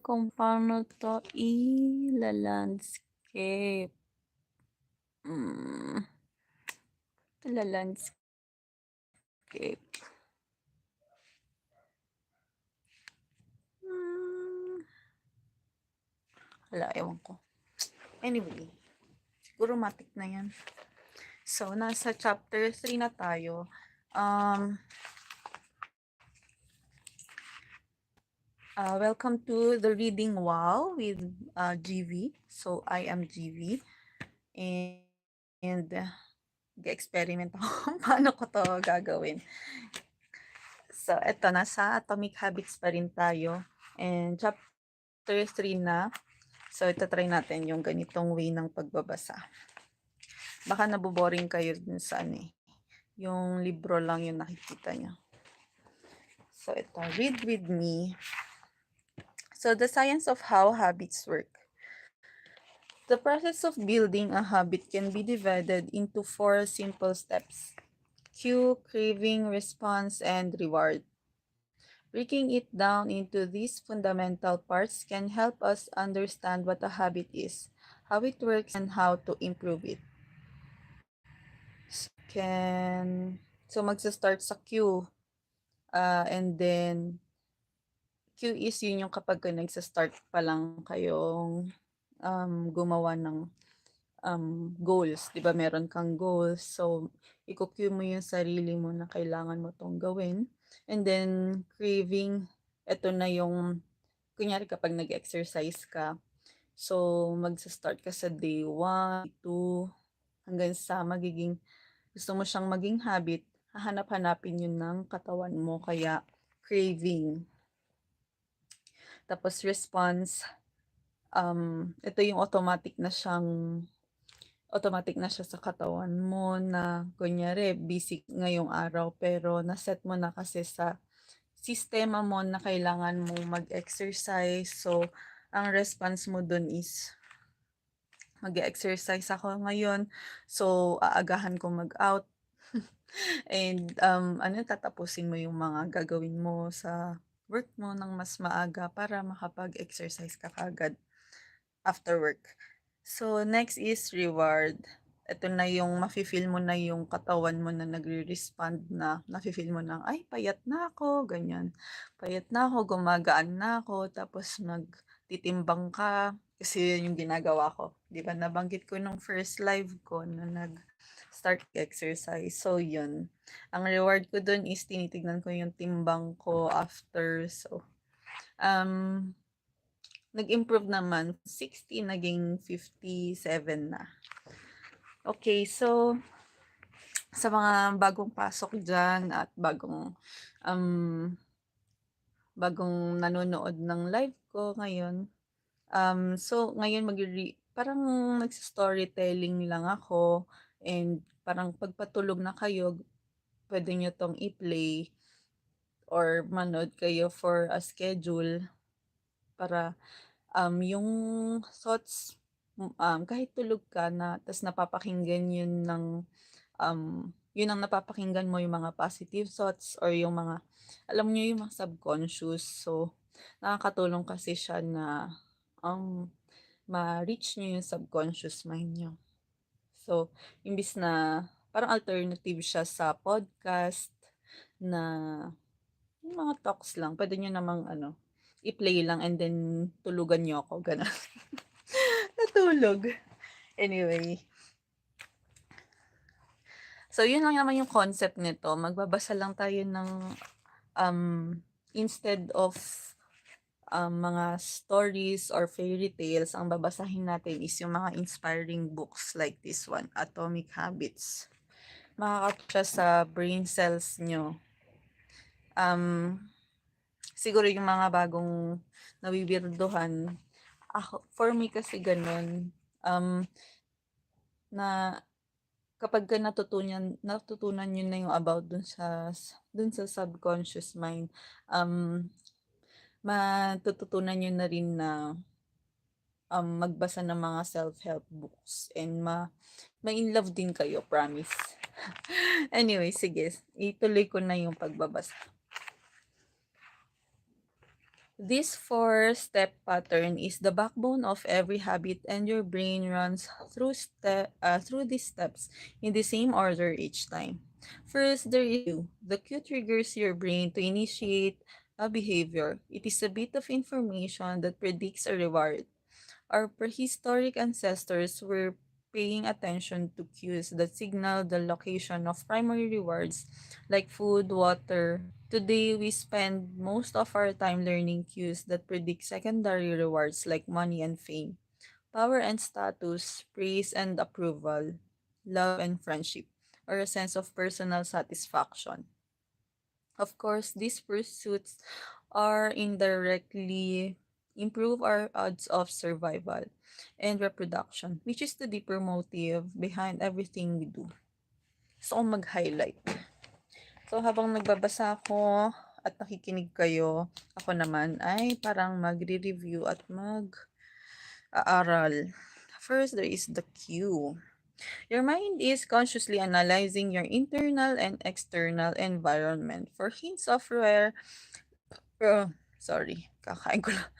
kung paano 'to ila-landscape. Ila-landscape. Wala, ewan ko. Anyway, siguro matik na yan. So, nasa chapter 3 na tayo. Welcome to the reading WoW with GV. So, I am GV. And ga-experiment ako kung paano ko to gagawin. So, eto, nasa Atomic Habits pa rin tayo. And chapter 3 na. So, ito try natin yung ganitong way ng pagbabasa. Baka naboboring kayo dun sa yung libro lang yung nakikita nyo. So, ito, read with me. So, the science of how habits work. The process of building a habit can be divided into 4 simple steps: cue, craving, response, and reward. Breaking it down into these fundamental parts can help us understand what a habit is, how it works, and how to improve it. So magsa-start sa cue. And then, cue is yun yung kapag nagsa-start pa lang kayong gumawa ng goals. Di ba meron kang goals? So, i-cue mo yung sarili mo na kailangan mo tong gawin. And then, craving, ito na yung, kunyari kapag nag-exercise ka, so magsa-start ka sa day 1, 2, hanggang sa magiging, gusto mo siyang maging habit, hahanap-hanapin yun ng katawan mo, kaya craving. Tapos response, ito yung automatic na siya sa katawan mo na kunyari busy ngayong araw pero naset mo na kasi sa sistema mo na kailangan mo mag-exercise. So, ang response mo dun is mag-exercise ako ngayon. So, aagahan ko mag-out. And tatapusin mo yung mga gagawin mo sa work mo ng mas maaga para makapag-exercise ka kagad after work. So, next is reward. Ito na yung mafe-feel mo na yung katawan mo na nagre-respond na, nafe-feel mo na, ay, payat na ako, ganyan. Payat na ako, gumagaan na ako, tapos magtitimbang ka. Kasi yun yung ginagawa ko. Di ba, nabanggit ko nung first live ko na nag-start exercise. So, yun. Ang reward ko dun is tinitignan ko yung timbang ko after. So, nag-improve naman. 60, naging 57 na. Okay, so, sa mga bagong pasok dyan at bagong nanonood ng live ko ngayon. So, ngayon parang nagsa-storytelling lang ako and parang pagpatulog na kayo, pwede nyo tong i-play or manood kayo for a schedule para yung thoughts, kahit tulog ka na, tas napapakinggan yun ng, yun ang napapakinggan mo, yung mga positive thoughts or yung mga, alam nyo yung mga subconscious. So, nakakatulong kasi siya na ma-reach nyo yung subconscious mind nyo. So, imbis na, parang alternative siya sa podcast na yung mga talks lang. Pwede nyo namang i-play lang and then tulugan nyo ako. Ganun. Natulog. Anyway. So, yun lang naman yung concept nito. Magbabasa lang tayo ng instead of mga stories or fairy tales, ang babasahin natin is yung mga inspiring books like this one, Atomic Habits. Makakatulong siya sa brain cells nyo. Siguro yung mga bagong nabibirduhan, for me kasi ganun, na kapag natutunan nyo na yung about dun sa subconscious mind, matututunan nyo na rin na magbasa ng mga self-help books and ma-in-love din kayo, promise. Anyway, sige, ituloy ko na yung pagbabasa. This four-step pattern is the backbone of every habit, and your brain runs through these steps in the same order each time. First, there is the cue. The cue triggers your brain to initiate a behavior. It is a bit of information that predicts a reward. Our prehistoric ancestors were paying attention to cues that signal the location of primary rewards like food, water. Today, we spend most of our time learning cues that predict secondary rewards like money and fame, power and status, praise and approval, love and friendship, or a sense of personal satisfaction. Of course, these pursuits are indirectly improve our odds of survival and reproduction, which is the deeper motive behind everything we do. So, mag-highlight. So, habang nagbabasa ako at nakikinig kayo, ako naman ay parang magre-review at mag-aaral. First, there is the cue. Your mind is consciously analyzing your internal and external environment for hints of uh, kakain ko lang.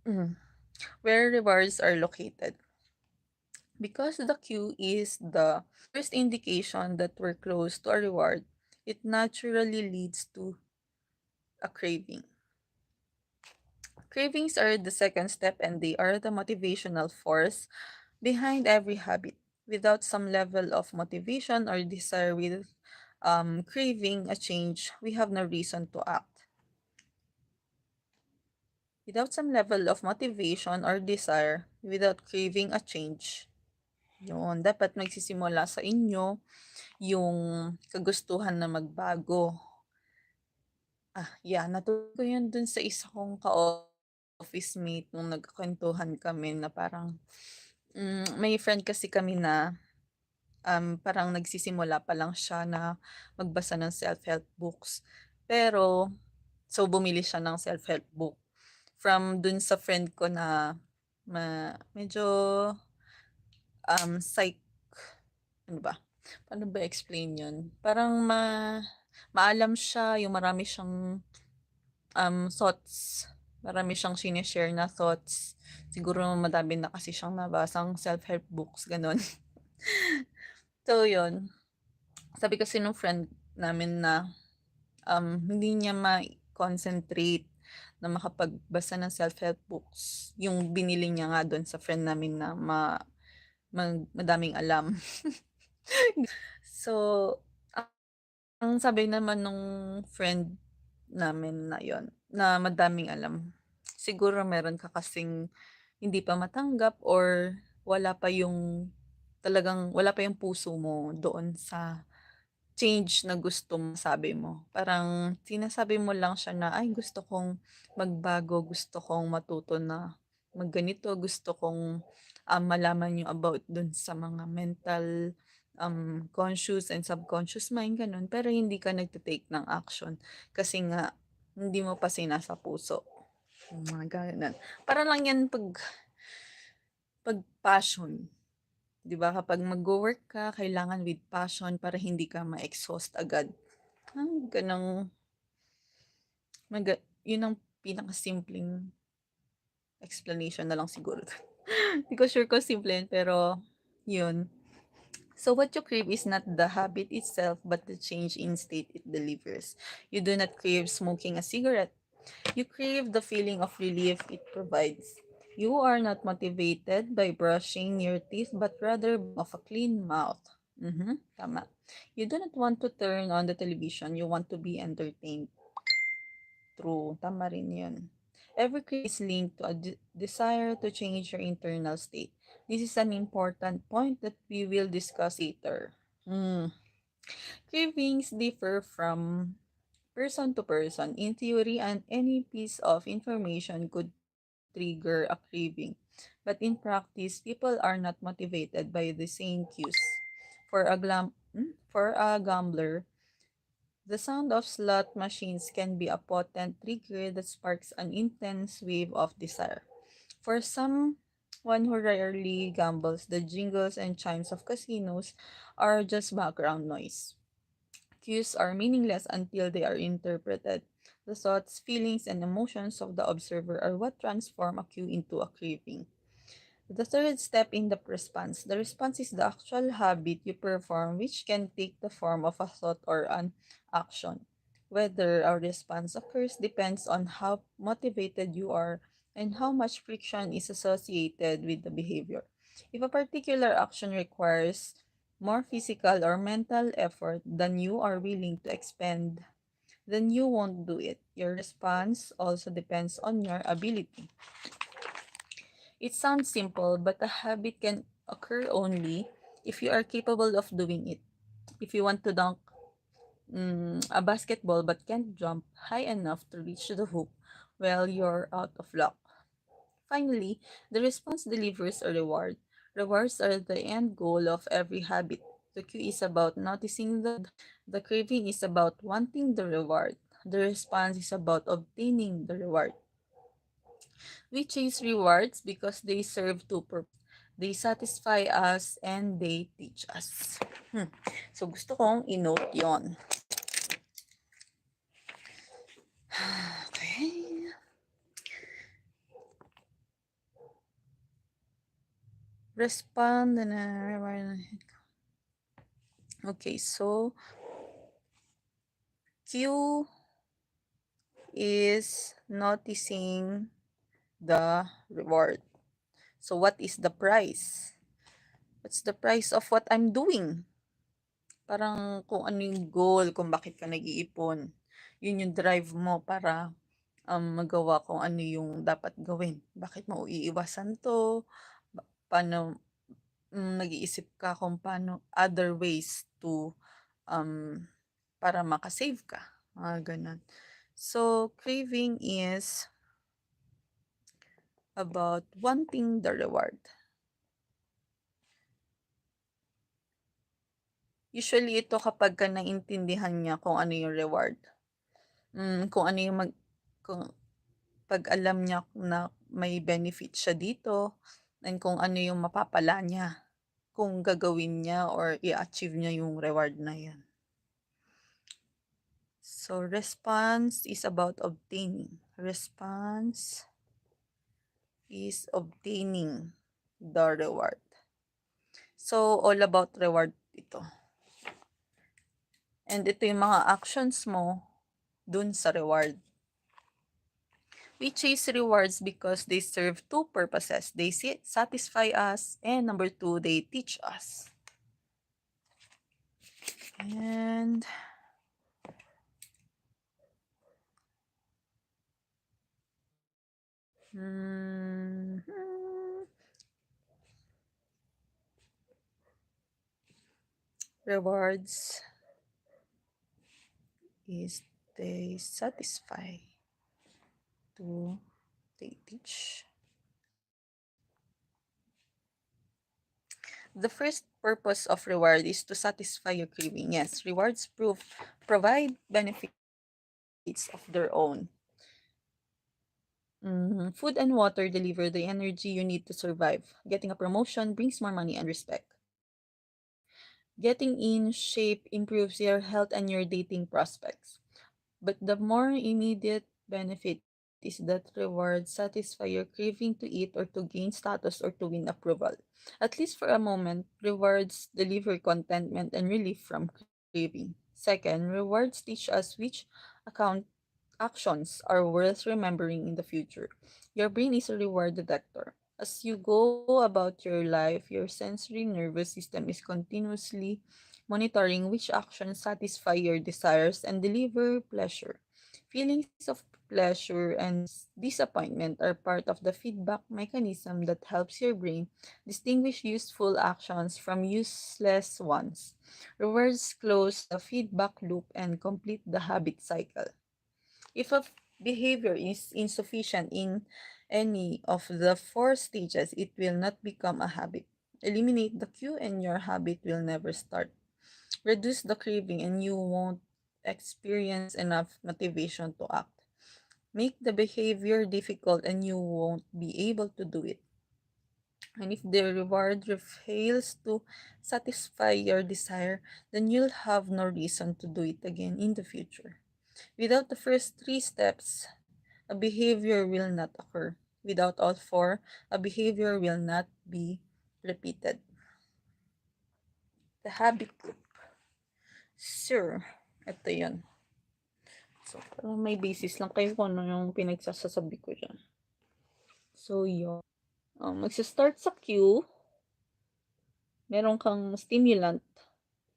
Mm. Where rewards are located. Because the cue is the first indication that we're close to a reward, it naturally leads to a craving. Cravings are the second step and they are the motivational force behind every habit. Without some level of motivation or desire with craving a change, we have no reason to act. Without some level of motivation or desire, without craving a change, yun, dapat magsisimula sa inyo yung kagustuhan na magbago. Natutunan ko yun dun sa isa kong ka-office mate nung nagkakwentuhan kami na parang, may friend kasi kami na, parang nagsisimula pa lang siya na magbasa ng self-help books. Pero, so bumili siya ng self-help book from dun sa friend ko na medyo, psych ano ba? Paano ba explain yun? Parang maalam siya, yung marami siyang thoughts. Marami siyang sinishare na thoughts. Siguro madami na kasi siyang nabasang self-help books, ganun. So, yun. Sabi kasi nung friend namin na hindi niya ma-concentrate na makapagbasa ng self-help books. Yung binili niya nga doon sa friend namin na madaming alam. So, ang sabi naman nung friend namin na yon na madaming alam, siguro meron ka kasing hindi pa matanggap or wala pa yung wala pa yung puso mo doon sa change na gusto mo, sabi mo. Parang sinasabi mo lang siya na, "Ay gusto kong magbago, gusto kong matuto na magganito, gusto kong, malaman yung about dun sa mga mental, conscious and subconscious mind," gano'n. Pero hindi ka nagte-take ng action kasi nga hindi mo pa sinasa puso, yung mga gano'n. Para lang 'yan 'pag passion. 'Di ba kapag magwo-work ka kailangan with passion para hindi ka ma-exhaust agad. Gano'ng 'yun ang pinakasimpleng explanation na lang siguro. Hindi ko sure kung simple 'yun pero 'yun. So what you crave is not the habit itself but the change in state it delivers. You do not crave smoking a cigarette. You crave the feeling of relief it provides. You are not motivated by brushing your teeth but rather of a clean mouth. Tama. You do not want to turn on the television, you want to be entertained. True, tama rin yun. Every crave is linked to a desire to change your internal state. This is an important point that we will discuss later. Hmm. Cravings differ from person to person. In theory, and any piece of information could trigger a craving. But in practice, people are not motivated by the same cues. For a gambler, the sound of slot machines can be a potent trigger that sparks an intense wave of desire. For someone who rarely gambles, the jingles and chimes of casinos are just background noise. Cues are meaningless until they are interpreted. The thoughts, feelings, and emotions of the observer are what transform a cue into a craving. The third step in the response. The response is the actual habit you perform, which can take the form of a thought or an action. Whether a response occurs depends on how motivated you are and how much friction is associated with the behavior. If a particular action requires more physical or mental effort than you are willing to expend, then you won't do it. Your response also depends on your ability. It sounds simple, but a habit can occur only if you are capable of doing it. If you want to dunk a basketball but can't jump high enough to reach the hoop, well, you're out of luck. Finally, the response delivers a reward. Rewards are the end goal of every habit. The cue is about noticing the reward. The craving is about wanting the reward. The response is about obtaining the reward. We chase rewards because they serve two purposes. They satisfy us and they teach us. So gusto kong i-note yon. Okay. Respond and okay, so Q is noticing the reward. So what is the price? What's the price of what I'm doing? Parang kung ano yung goal, kung bakit ka nag-iipon. Yun yung drive mo para magawa kung ano yung dapat gawin. Bakit mo iiwasan to? Paano nag-iisip ka kung paano other ways to um, para makasave ka. Mga ganun. So, craving is about wanting the reward. Usually, ito kapag ka naintindihan niya kung ano yung reward. Kung ano yung kung pag alam niya na may benefit siya dito and kung ano yung mapapala niya kung gagawin niya or i-achieve niya yung reward na yan. So, response is about obtaining. Response is obtaining the reward. So, all about reward ito. And ito yung mga actions mo dun sa reward. We chase rewards because they serve two purposes. They satisfy us, and number two, they teach us. And rewards is they satisfy to they teach. The first purpose of reward is to satisfy your craving. Yes, rewards provide benefits of their own. Food and water deliver the energy you need to survive. Getting a promotion brings more money and respect. Getting in shape improves your health and your dating prospects. But the more immediate benefit is that rewards satisfy your craving to eat or to gain status or to win approval. At least for a moment, rewards deliver contentment and relief from craving. Second, rewards teach us which account actions are worth remembering in the future. Your brain is a reward detector. As you go about your life, your sensory nervous system is continuously monitoring which actions satisfy your desires and deliver pleasure. Feelings of pleasure and disappointment are part of the feedback mechanism that helps your brain distinguish useful actions from useless ones. Rewards close the feedback loop and complete the habit cycle. If a behavior is insufficient in any of the four stages, it will not become a habit. Eliminate the cue and your habit will never start. Reduce the craving and you won't experience enough motivation to act. Make the behavior difficult and you won't be able to do it. And if the reward fails to satisfy your desire, then you'll have no reason to do it again in the future. Without the first 3 steps, a behavior will not occur. Without all 4, a behavior will not be repeated. The habit loop. Sure, ito yun. So, may basis lang kayo kung ano yung pinagsasasabi ko dyan. So, yun. Magsa-start sa cue. Meron kang stimulant.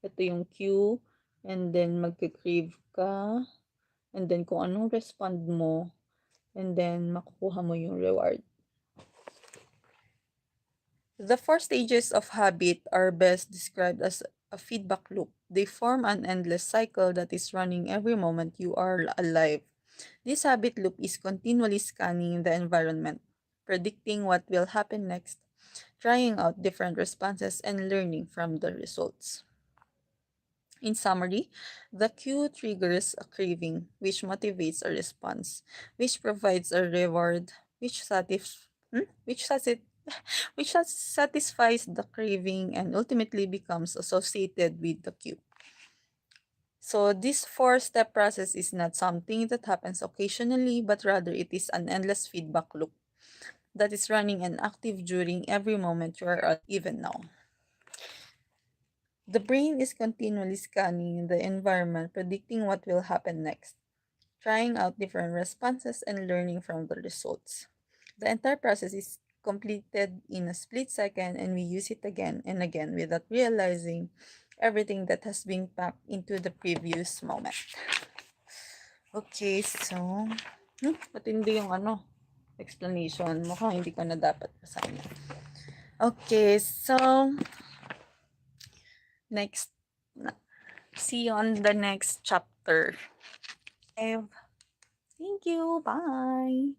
Ito yung cue. And then, magka-crave ka. And then, kung anong respond mo. And then, makukuha mo yung reward. The 4 stages of habit are best described as a feedback loop. They form an endless cycle that is running every moment you are alive. This habit loop is continually scanning the environment, predicting what will happen next, trying out different responses, and learning from the results. In summary, the cue triggers a craving, which motivates a response, which provides a reward, which satisfies the craving and ultimately becomes associated with the cue. So this 4-step process is not something that happens occasionally, but rather it is an endless feedback loop that is running and active during every moment you are even now. The brain is continually scanning the environment, predicting what will happen next, trying out different responses and learning from the results. The entire process is completed in a split second, and we use it again and again without realizing everything that has been packed into the previous moment. Okay, so, matindi yung explanation. Mukhang hindi ko na dapat basahin. Okay, so, next, see you on the next chapter. Okay. Thank you. Bye.